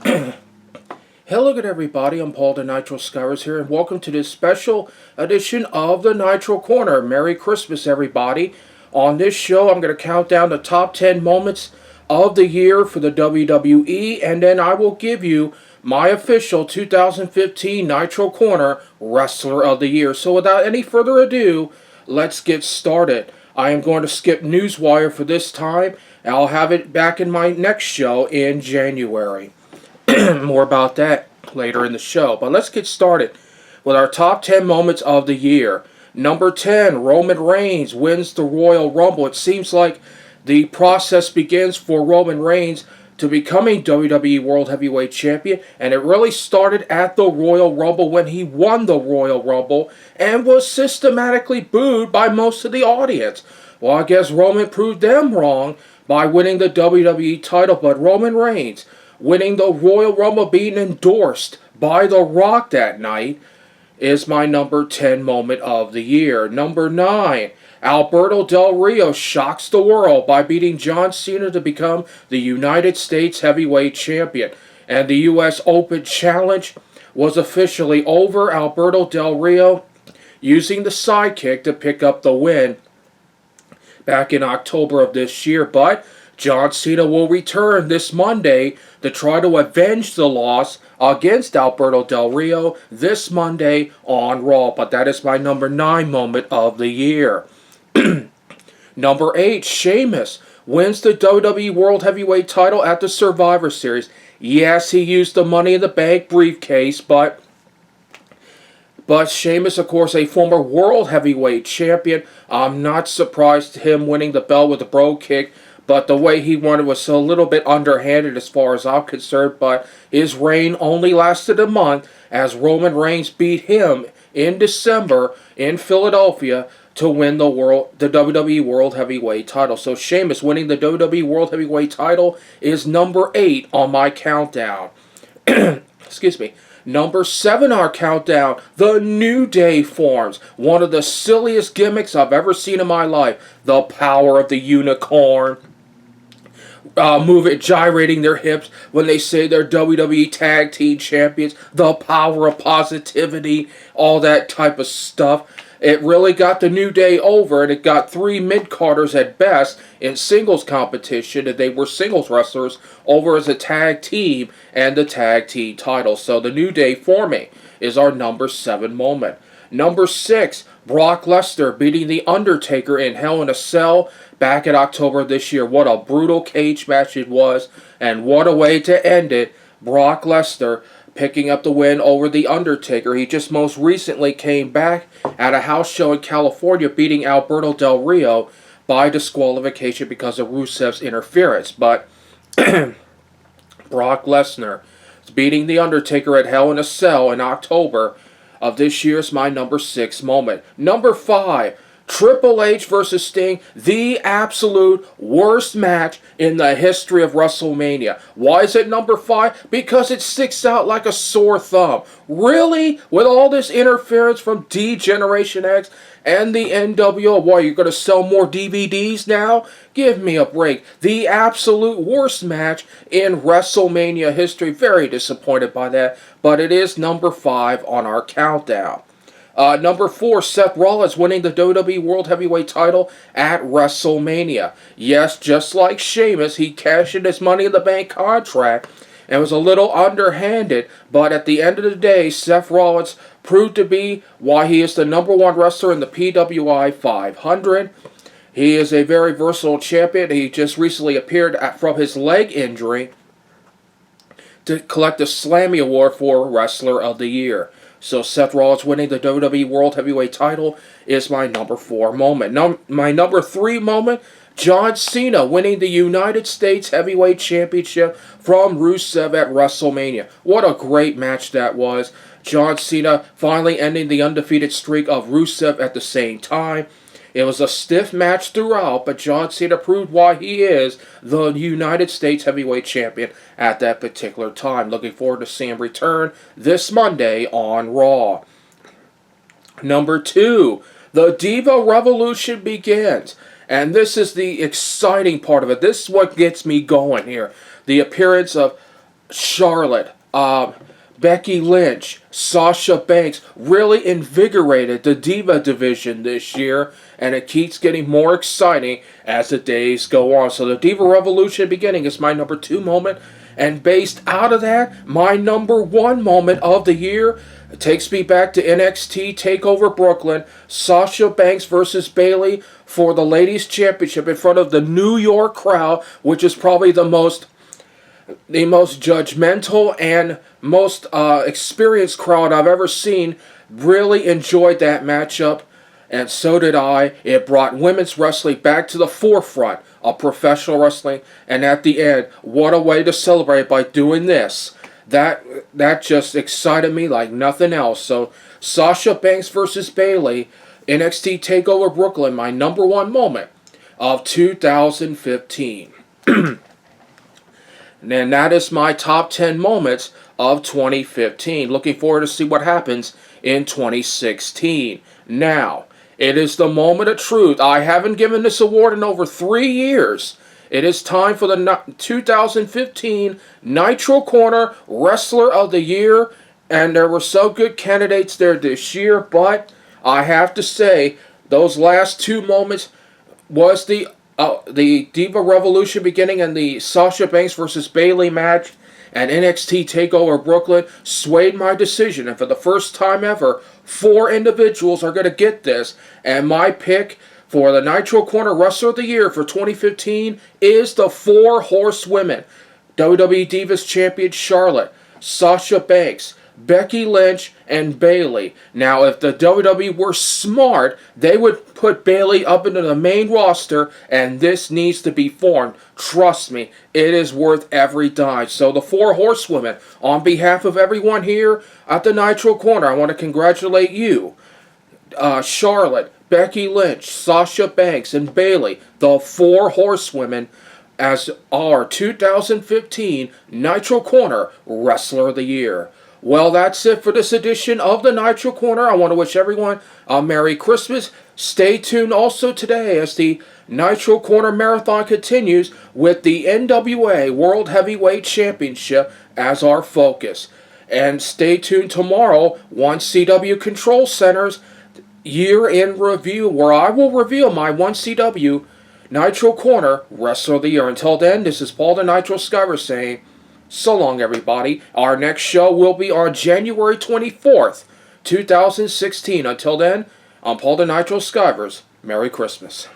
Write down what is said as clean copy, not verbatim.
Hello good everybody, I'm Paul the Nitro Scowers here, and welcome to this special edition of the Nitro Corner. Merry Christmas everybody. On this show I'm going to count down the top 10 moments of the year for the WWE, and then I will give you my official 2015 Nitro Corner Wrestler of the Year. So without any further ado, let's get started. I am going to skip Newswire for this time, and I'll have it back in my next show in January. More about that later in the show. But let's get started with our top 10 moments of the year. Number 10, Roman Reigns wins the Royal Rumble. It seems like the process begins for Roman Reigns to becoming WWE World Heavyweight Champion, and it really started at the Royal Rumble when he won the Royal Rumble and was systematically booed by most of the audience. Well, I guess Roman proved them wrong by winning the WWE title, but Roman Reigns winning the Royal Rumble, being endorsed by The Rock that night, is my number 10 moment of the year. Number 9, Alberto Del Rio shocks the world by beating John Cena to become the United States Heavyweight Champion. And the U.S. Open Challenge was officially over. Alberto Del Rio using the sidekick to pick up the win back in October of this year. But John Cena will return this Monday to try to avenge the loss against Alberto Del Rio this Monday on Raw. But that is my number 9 moment of the year. Number 8, Sheamus wins the WWE World Heavyweight title at the Survivor Series. Yes, he used the Money in the Bank briefcase, but Sheamus, of course, a former World Heavyweight Champion. I'm not surprised to him winning the belt with a bro kick, but the way he won it was a little bit underhanded as far as I'm concerned. But his reign only lasted a month, as Roman Reigns beat him in December in Philadelphia to win the WWE World Heavyweight title. So Sheamus winning the WWE World Heavyweight title is number 8 on my countdown. Excuse me. Number 7 on our countdown, the New Day forms. One of the silliest gimmicks I've ever seen in my life. The power of the unicorn. Gyrating their hips when they say they're WWE Tag Team Champions. The power of positivity. All that type of stuff. It really got the New Day over, and it got 3 mid-carders at best in singles competition, and they were singles wrestlers over as a tag team and the tag team title. So the New Day forming is our number 7 moment. Number 6, Brock Lesnar beating The Undertaker in Hell in a Cell back in October of this year. What a brutal cage match it was, and what a way to end it. Brock Lesnar picking up the win over The Undertaker. He just most recently came back at a house show in California, beating Alberto Del Rio by disqualification because of Rusev's interference. But Brock Lesnar beating The Undertaker at Hell in a Cell in October of this year is my number 6 moment. Number 5, Triple H versus Sting, the absolute worst match in the history of WrestleMania. Why is it number 5? Because it sticks out like a sore thumb. Really? With all this interference from D-Generation X and the NWO, why, you're going to sell more DVDs now? Give me a break. The absolute worst match in WrestleMania history. Very disappointed by that, but it is number 5 on our countdown. Number 4, Seth Rollins winning the WWE World Heavyweight title at WrestleMania. Yes, just like Sheamus, he cashed in his Money in the Bank contract and was a little underhanded, but at the end of the day, Seth Rollins proved to be why he is the number 1 wrestler in the PWI 500. He is a very versatile champion. He just recently appeared from his leg injury to collect the Slammy Award for Wrestler of the Year. So Seth Rollins winning the WWE World Heavyweight title is my number 4 moment. My number 3 moment, John Cena winning the United States Heavyweight Championship from Rusev at WrestleMania. What a great match that was. John Cena finally ending the undefeated streak of Rusev at the same time. It was a stiff match throughout, but John Cena proved why he is the United States Heavyweight Champion at that particular time. Looking forward to seeing him return this Monday on Raw. Number 2, the Diva Revolution begins. And this is the exciting part of it. This is what gets me going here. The appearance of Charlotte, Becky Lynch, Sasha Banks really invigorated the Diva division this year, and it keeps getting more exciting as the days go on. So the Diva Revolution beginning is my number 2 moment, and based out of that, my number 1 moment of the year takes me back to NXT TakeOver Brooklyn, Sasha Banks versus Bayley for the Ladies Championship in front of the New York crowd, which is probably the most judgmental and most experienced crowd I've ever seen. Really enjoyed that matchup, and so did I. It brought women's wrestling back to the forefront of professional wrestling, and at the end, what a way to celebrate by doing this. That just excited me like nothing else. So Sasha Banks versus Bayley, NXT TakeOver Brooklyn, my number 1 moment of 2015. And that is my top 10 moments of 2015. Looking forward to see what happens in 2016. Now, it is the moment of truth. I haven't given this award in over 3 years. It is time for the 2015 Nitro Corner Wrestler of the Year. And there were so good candidates there this year, but I have to say, those last 2 moments was the Diva Revolution beginning and the Sasha Banks versus Bayley match and NXT TakeOver Brooklyn swayed my decision. And for the first time ever, 4 individuals are going to get this. And my pick for the Nitro Corner Wrestler of the Year for 2015 is the 4 Horsewomen. WWE Divas Champion Charlotte, Sasha Banks, Becky Lynch, and Bayley. Now, if the WWE were smart, they would put Bayley up into the main roster, and this needs to be formed. Trust me, it is worth every dime. So the 4 Horsewomen, on behalf of everyone here at the Nitro Corner, I want to congratulate you, Charlotte, Becky Lynch, Sasha Banks, and Bayley, the 4 Horsewomen, as our 2015 Nitro Corner Wrestler of the Year. Well, that's it for this edition of the Nitro Corner. I want to wish everyone a Merry Christmas. Stay tuned also today as the Nitro Corner Marathon continues with the NWA World Heavyweight Championship as our focus. And stay tuned tomorrow, 1CW Control Center's Year in Review, where I will reveal my 1CW Nitro Corner Wrestler of the Year. Until then, this is Paul the Nitro Skyver saying, so long, everybody. Our next show will be on January 24th, 2016. Until then, I'm Paul the Nitro Skivers. Merry Christmas.